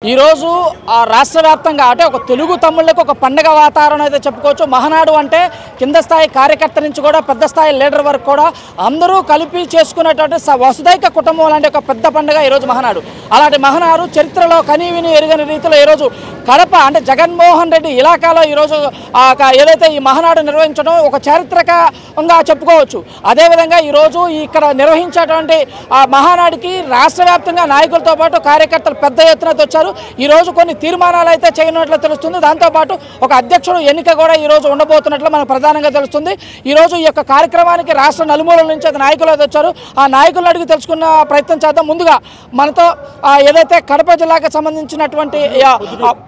ఈరోజు రాష్ట్ర వ్యాప్తంగా అంటే ఒక తెలుగు తమ్ముళ్ళకి ఒక పండగ వాతావరణం అయితే చెప్పుకోవచ్చు. మహానాడు అంటే కింద స్థాయి కార్యకర్త నుంచి కూడా పెద్ద స్థాయి లీడర్ వరకు కూడా అందరూ కలిపి చేసుకునేటువంటి వసుదైక కుటుంబం లాంటి ఒక పెద్ద పండుగ ఈరోజు మహానాడు. అలాంటి మహానాడు చరిత్రలో కనీవిని ఎరుగని రీతిలో ఈరోజు కడప అంటే జగన్మోహన్ రెడ్డి ఇలాకాలో ఈరోజు ఏదైతే ఈ మహానాడు నిర్వహించడం ఒక చారిత్రకంగా చెప్పుకోవచ్చు. అదేవిధంగా ఈరోజు ఇక్కడ నిర్వహించేటువంటి మహానాడికి రాష్ట్ర వ్యాప్తంగా నాయకులతో పాటు కార్యకర్తలు పెద్ద ఎత్తున వచ్చారు. ఈరోజు కొన్ని తీర్మానాలు అయితే చేయనున్నట్లు తెలుస్తుంది. దాంతోపాటు ఒక అధ్యక్షుడు ఎన్నిక కూడా ఈరోజు ఉండబోతున్నట్లు మనకు ప్రధానంగా తెలుస్తుంది. ఈరోజు ఈ యొక్క కార్యక్రమానికి రాష్ట్ర నలుమూలల నుంచి నాయకులు అయితే వచ్చారు. ఆ నాయకులను అడిగి తెలుసుకున్న ప్రయత్నం చేద్దాం. ముందుగా మనతో ఏదైతే కడప జిల్లాకు సంబంధించినటువంటి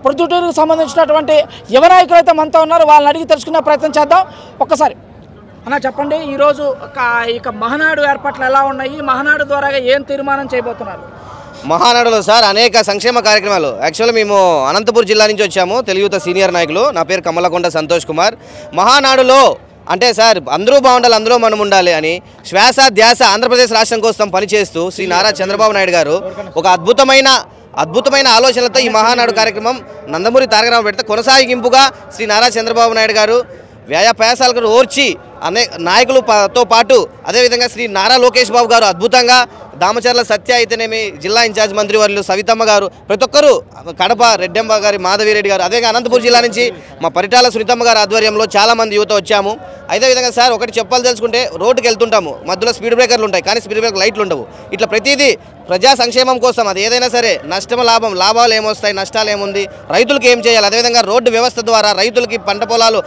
ప్రొద్దుటూరుకు సంబంధించినటువంటి యువ నాయకులు అయితే మనతో ఉన్నారు. వాళ్ళని అడిగి తెలుసుకునే ప్రయత్నం చేద్దాం. ఒక్కసారి అన్న చెప్పండి, ఈరోజు ఇక మహానాడు ఏర్పాట్లు ఎలా ఉన్నాయి? మహానాడు ద్వారా ఏం తీర్మానం చేయబోతున్నారు? మహానాడులో సార్ అనేక సంక్షేమ కార్యక్రమాలు. యాక్చువల్గా మేము అనంతపురం జిల్లా నుంచి వచ్చాము, తెలుగుత సీనియర్ నాయకులు. నా పేరు కమలకొండ సంతోష్ కుమార్. మహానాడులో అంటే సార్ అందరూ బాగుండాలి, అందులో మనం ఉండాలి అని శ్వాస ధ్యాస ఆంధ్రప్రదేశ్ రాష్ట్రం కోసం పనిచేస్తూ శ్రీ నారా చంద్రబాబు నాయుడు గారు ఒక అద్భుతమైన ఆలోచనలతో ఈ మహానాడు కార్యక్రమం నందమూరి తారక రామారావు పెడితే కొనసాగింపుగా శ్రీ నారా చంద్రబాబు నాయుడు గారు వ్యయప్రయాసాలకు ఓర్చి నాయకులతో పాటు అదేవిధంగా శ్రీ నారా లోకేష్ బాబు గారు అద్భుతంగా, దామచర్ల సత్య అయితేనేమి, జిల్లా ఇన్ఛార్జ్ మంత్రివర్యులు సవితమ్మ గారు, ప్రతి ఒక్కరూ కడప రెడ్డెంబ గారి మాధవిరెడ్డి గారు, అదేవిధంగా అనంతపురం జిల్లా నుంచి మా పరిటాల సునీతమ్మ గారి ఆధ్వర్యంలో చాలామంది యువత వచ్చాము. అదేవిధంగా సార్ ఒకటి చెప్పాలి తెలుసుకుంటే, రోడ్డుకి వెళ్తుంటాము, మధ్యలో స్పీడ్ బ్రేకర్లు ఉంటాయి కానీ స్పీడ్ బ్రేకర్ లైట్లు ఉండవు. ఇట్లా ప్రతిదీ ప్రజా సంక్షేమం కోసం, అది ఏదైనా సరే నష్టం లాభాలు ఏమొస్తాయి, నష్టాలు ఏముంది, రైతులకు ఏం చేయాలి, అదేవిధంగా రోడ్డు వ్యవస్థ ద్వారా రైతులకి పంట పొలాలు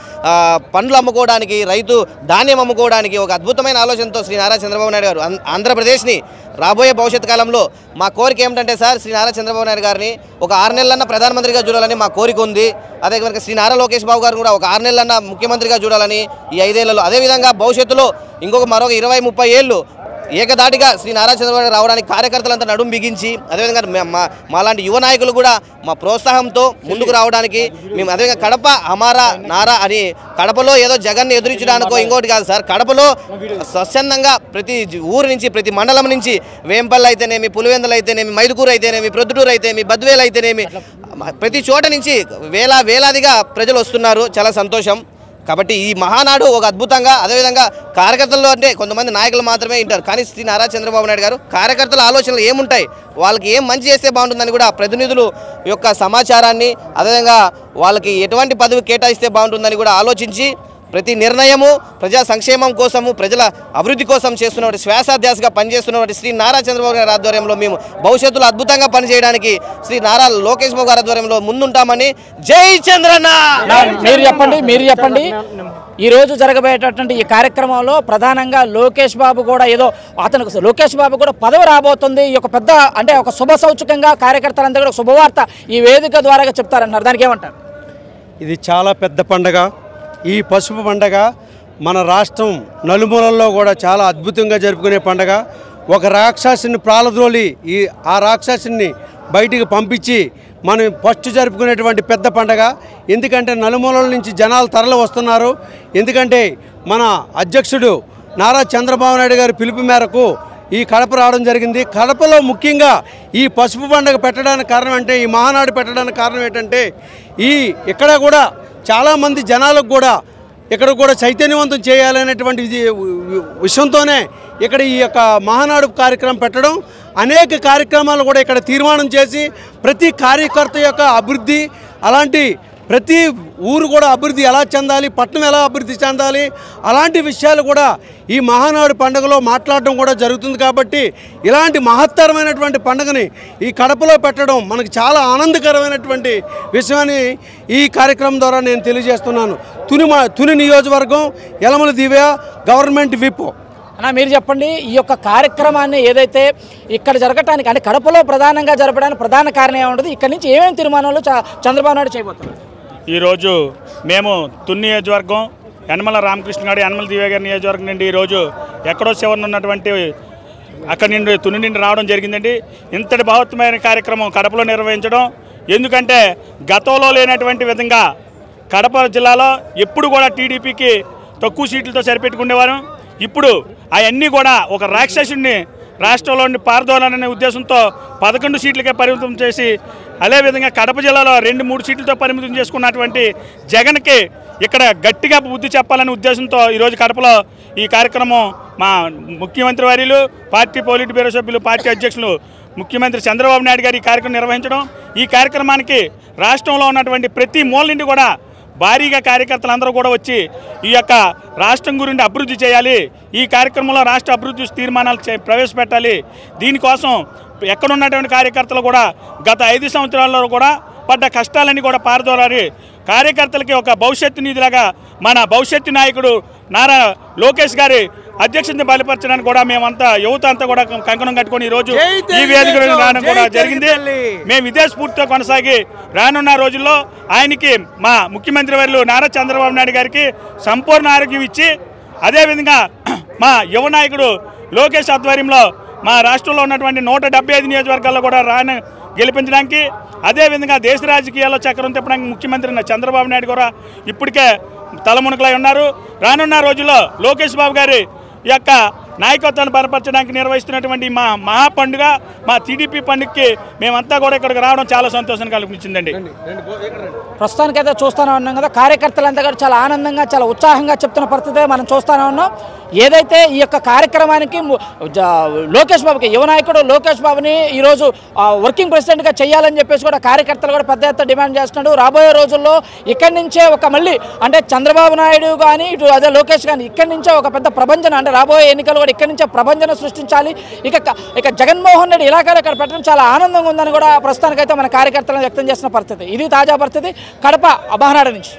పండ్లు అమ్ముకోవడానికి, రైతు ధాన్యం అమ్ముకోవడానికి ఒక అద్భుతమైన ఆలోచనతో శ్రీ నారా చంద్రబాబు నాయుడు గారు ఆంధ్రప్రదేశ్ని రాబోయే భవిష్యత్ కాలంలో మా కోరిక ఏమిటంటే సార్, శ్రీ నారా చంద్రబాబు నాయుడు గారిని ఒక 6 నెలలన్నా ప్రధానమంత్రిగా చూడాలని మా కోరిక ఉంది. అదేవిధంగా శ్రీ నారా లోకేష్ బాబు గారు కూడా ఒక 6 నెలలన్నా ముఖ్యమంత్రిగా చూడాలని ఈ 5 ఏళ్లలో, అదేవిధంగా భవిష్యత్తులో మరొక 20-30 ఏళ్ళు ఏకదాటిగా శ్రీ నారా చంద్రబాబు నాయుడు రావడానికి కార్యకర్తలంతా నడుం బిగించి, అదేవిధంగా మాలాంటి యువ నాయకులు కూడా మా ప్రోత్సాహంతో ముందుకు రావడానికి మేము అదేవిధంగా కడప హమారా నారా అని కడపలో ఏదో జగన్ని ఎదురించడానికో ఇంకోటి కాదు సార్, కడపలో స్వచ్ఛందంగా ప్రతి ఊరు నుంచి ప్రతి మండలం నుంచి వేంపల్లి అయితేనేమి, పులివెందులు అయితేనేమి, మైదుకూరు అయితేనేమి, ప్రొద్దుటూరు అయితేనేమి, బద్వేలు అయితేనేమి, ప్రతి చోట నుంచి వేలాదిగా ప్రజలు వస్తున్నారు. చాలా సంతోషం. కాబట్టి ఈ మహానాడు ఒక అద్భుతంగా, అదేవిధంగా కార్యకర్తల్లో అంటే కొంతమంది నాయకులు మాత్రమే వింటారు కానీ శ్రీ నారా చంద్రబాబు నాయుడు గారు కార్యకర్తల ఆలోచనలు ఏముంటాయి, వాళ్ళకి ఏం మంచి చేస్తే బాగుంటుందని కూడా ప్రతినిధులు యొక్క సమాచారాన్ని, అదేవిధంగా వాళ్ళకి ఎటువంటి పదవి కేటాయిస్తే బాగుంటుందని కూడా ఆలోచించి ప్రతి నిర్ణయము ప్రజా సంక్షేమం కోసము, ప్రజల అభివృద్ధి కోసం చేస్తున్నటువంటి శ్వాసాధ్యాసగా పనిచేస్తున్నటువంటి శ్రీ నారా చంద్రబాబు గారి ఆధ్వర్యంలో మేము భవిష్యత్తులో అద్భుతంగా పనిచేయడానికి శ్రీ నారా లోకేష్ బాబు గారి ఆధ్వర్యంలో ముందుంటామని. జై చంద్రన్న. మీరు చెప్పండి ఈరోజు జరగబోయేటటువంటి ఈ కార్యక్రమంలో ప్రధానంగా లోకేష్ బాబు కూడా లోకేష్ బాబు కూడా పదవి రాబోతుంది. ఈ యొక్క పెద్ద అంటే ఒక శుభ సూచకంగా కార్యకర్తలంతా కూడా శుభవార్త ఈ వేదిక ద్వారా చెప్తారన్నారు. దానికి ఏమంటారు? ఇది చాలా పెద్ద పండగ. ఈ పసుపు పండగ మన రాష్ట్రం నలుమూలల్లో కూడా చాలా అద్భుతంగా జరుపుకునే పండగ. ఒక రాక్షసుని ప్రాలద్రోలి ఆ రాక్షసుని బయటికి పంపించి మనం ఫస్ట్ జరుపుకునేటువంటి పెద్ద పండగ. ఎందుకంటే నలుమూలల నుంచి జనాలు తరలి వస్తున్నారు. ఎందుకంటే మన అధ్యక్షుడు నారా చంద్రబాబు నాయుడు గారి పిలుపు మేరకు ఈ కడప రావడం జరిగింది. కడపలో ముఖ్యంగా ఈ పసుపు పండుగ పెట్టడానికి కారణం అంటే, ఈ మహానాడు పెట్టడానికి కారణం ఏంటంటే, ఇక్కడ కూడా చాలామంది జనాలకు కూడా ఇక్కడ కూడా చైతన్యవంతం చేయాలనేటువంటి విషయంతోనే ఇక్కడ ఈ యొక్క మహానాడు కార్యక్రమం పెట్టడం. అనేక కార్యక్రమాలు కూడా ఇక్కడ తీర్మానం చేసి ప్రతి కార్యకర్త యొక్క అభివృద్ధి, అలాంటి ప్రతి ఊరు కూడా అభివృద్ధి ఎలా చెందాలి, పట్టణం ఎలా అభివృద్ధి చెందాలి, అలాంటి విషయాలు కూడా ఈ మహానాడు పండుగలో మాట్లాడడం కూడా జరుగుతుంది. కాబట్టి ఇలాంటి మహత్తరమైనటువంటి పండుగని ఈ కడపలో పెట్టడం మనకు చాలా ఆనందకరమైనటువంటి విషయాన్ని ఈ కార్యక్రమం ద్వారా నేను తెలియజేస్తున్నాను. తుని నియోజకవర్గం యలమల దివ్య గవర్నమెంట్ విప్. అన్న మీరు చెప్పండి, ఈ యొక్క కార్యక్రమాన్ని ఏదైతే ఇక్కడ జరగటానికి అంటే కడపలో ప్రధానంగా జరపడానికి ప్రధాన కారణం ఏముంటుంది, ఇక్కడ నుంచి ఏమేమి తీర్మానాలు చంద్రబాబు నాయుడు చేయబోతున్నారు? ఈరోజు మేము తుని నియోజకవర్గం యనమల రామకృష్ణ గారి యనమల దివ్య గారి నియోజకవర్గం నుండి ఈరోజు ఎక్కడో చివరన ఉన్నటువంటి అక్కడి నుండి తుని నుండి రావడం జరిగిందండి. ఇంతటి మహత్తరమైన కార్యక్రమం కడపలో నిర్వహించడం, ఎందుకంటే గతంలో లేనటువంటి విధంగా కడప జిల్లాలో ఎప్పుడు కూడా టీడీపీకి తక్కువ సీట్లతో సరిపెట్టుకునేవారు. ఇప్పుడు అవన్నీ కూడా ఒక రాక్షసుడిని రాష్ట్రంలోని పారదోలనే ఉద్దేశంతో 11 సీట్లకే పరిమితం చేసి అదేవిధంగా కడప జిల్లాలో 2-3 సీట్లతో పరిమితం చేసుకున్నటువంటి జగన్కి ఇక్కడ గట్టిగా బుద్ధి చెప్పాలనే ఉద్దేశంతో ఈరోజు కడపలో ఈ కార్యక్రమం మా ముఖ్యమంత్రి వర్యులు, పార్టీ పోలిట్ బ్యూరో సభ్యులు, పార్టీ అధ్యక్షులు ముఖ్యమంత్రి చంద్రబాబు నాయుడు గారు ఈ కార్యక్రమం నిర్వహించడం, ఈ కార్యక్రమానికి రాష్ట్రంలో ఉన్నటువంటి ప్రతి మూల నుండి కూడా భారీగా కార్యకర్తలందరూ కూడా వచ్చి ఈ యొక్క రాష్ట్రం గురించి అభివృద్ధి చేయాలి, ఈ కార్యక్రమంలో రాష్ట్ర అభివృద్ధి తీర్మానాలు ప్రవేశపెట్టాలి, దీనికోసం ఎక్కడున్నటువంటి కార్యకర్తలు కూడా గత 5 సంవత్సరాల్లో కూడా పడ్డ కష్టాలన్నీ కూడా పారదోలాలి, కార్యకర్తలకి ఒక భవిష్యత్తు నిధిలాగా మన భవిష్యత్తు నాయకుడు నారా లోకేష్ గారి అధ్యక్షతను బలపరచడానికి కూడా మేమంతా యువత అంతా కూడా కంకణం కట్టుకొని ఈరోజు ఈ వేదిక రావడం కూడా జరిగింది. మేము ఇదే స్ఫూర్తితో కొనసాగి రానున్న రోజుల్లో ఆయనకి మా ముఖ్యమంత్రి వర్యులు నారా చంద్రబాబు నాయుడు గారికి సంపూర్ణ ఆరోగ్యం ఇచ్చి, అదేవిధంగా మా యువ నాయకుడు లోకేష్ ఆధ్వర్యంలో మా రాష్ట్రంలో ఉన్నటువంటి 175 నియోజకవర్గాల్లో కూడా గెలిపించడానికి, అదేవిధంగా దేశ రాజకీయాల్లో చక్రం తిప్పడానికి ముఖ్యమంత్రి చంద్రబాబు నాయుడు కూడా ఇప్పటికే తలమునకలై ఉన్నారు. రానున్న రోజుల్లో లోకేష్ బాబు గారి యొక్క నాయకత్వాన్ని బలపరచడానికి నిర్వహిస్తున్నటువంటి మా మహా పండుగ, మా టీడీపీ పండుగకి మేమంతా కూడా ఇక్కడికి రావడం చాలా సంతోషాన్ని కల్పించిందండి. ప్రస్తుతానికైతే చూస్తూనే ఉన్నాం కదా, కార్యకర్తలంతా కూడా చాలా ఆనందంగా చాలా ఉత్సాహంగా చెప్తున్న పరిస్థితి మనం చూస్తూనే ఉన్నాం. ఏదైతే ఈ యొక్క కార్యక్రమానికి లోకేష్ బాబుకి యువ నాయకుడు లోకేష్ బాబుని ఈరోజు వర్కింగ్ ప్రెసిడెంట్గా చేయాలని చెప్పేసి కూడా కార్యకర్తలు కూడా పెద్ద ఎత్తున డిమాండ్ చేస్తున్నాడు. రాబోయే రోజుల్లో ఇక్కడి నుంచే ఒక మళ్ళీ అంటే చంద్రబాబు నాయుడు కానీ ఇటు అదే లోకేష్ కానీ ఇక్కడి నుంచే ఒక పెద్ద ప్రభంజన అంటే రాబోయే ఎన్నికలు కూడా ఇక్కడి నుంచే ప్రభంజన సృష్టించాలి. ఇక జగన్మోహన్ రెడ్డి ఇలాగే ఇక్కడ పెట్టడం చాలా ఆనందంగా ఉందని కూడా ప్రస్తుతానికైతే మన కార్యకర్తలను వ్యక్తం చేసిన పరిస్థితి. ఇది తాజా పరిస్థితి కడప మహానాడు నుంచి.